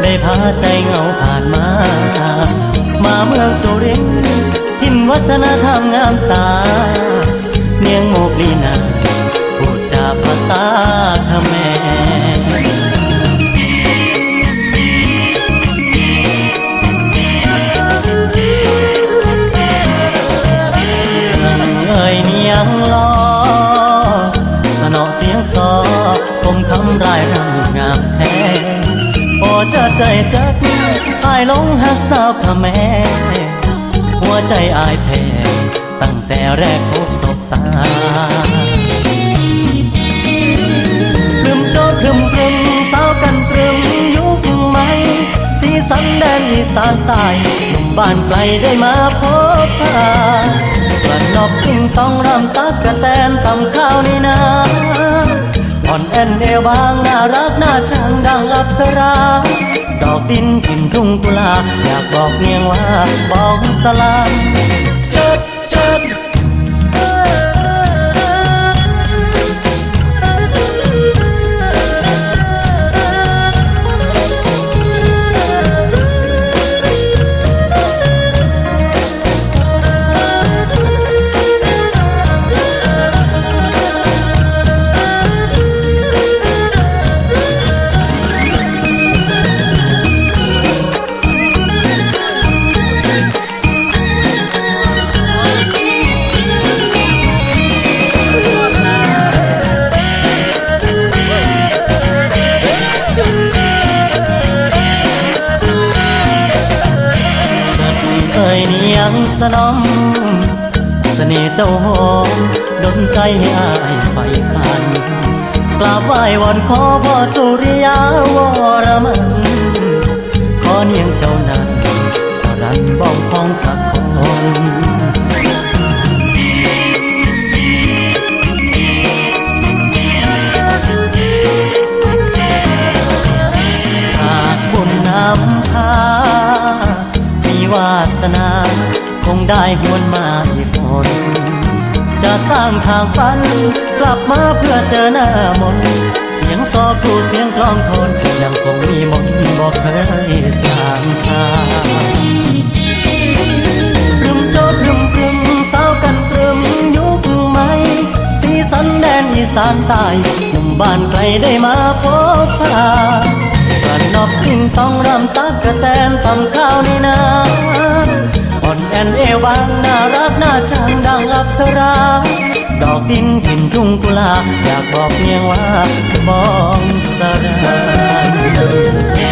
ได้พาใจเหงาผ่านมาเมืองสุรินทร์ถิ่นวัฒนธรรมงามตาเนียงโมกลีนาพูดจาภาษาเขมรเอ่ยเนียงล้อสนอเสียงซอคมคำรายรำงามแท้พอจะได้จักอายลงหักสาวขแม่หัวใจอายแพ้ตั้งแต่แรกพบศบตาพรึมโจพรึมสาวกันตรึมยุคใหม่สีสันแดนอีสานใต้หนุ่มบ้านไกลได้มาพบพากระนกติ้งต้องรำตักกะแตนตำข้าวในนาอ่อนแอนเอวบางน่ารักน่าชังดังอัปสราดอกดินถิ่นทุ่งกุลาอยากบอกเนียงว่าบอกสลามเจิดเจิดเนียงสนมเสน่ห์เจ้าหอมดลใจให้อายไฟฝันกราบไหว้วอนขอพ่อสุริยาวรมันขอเนียงเจ้านั้นสรันบ้องพองสักคนหากบุญนำพาวาสนาคงได้หวนมาอีกคนจะสร้างทางฝันกลับมาเพื่อเจอหน้ามนเสียงซอครูเสียงกลองโทนยังคงมีมนบอกเคยสร้างสาพรึมโจพรึมสาวกันตรึมยุคใหม่สีสันแดนอีสานใต้หนุ่มบ้านไกลได้มาพบพากระนกติ้งต้องรำตักกะแตนตำข้าวในนาอ่อนแอนเอวบางน่ารักน่าชังดังอัปสราดอกดินถิ่นทุ่งกุลาอยากบอกเนียงว่าบองสราน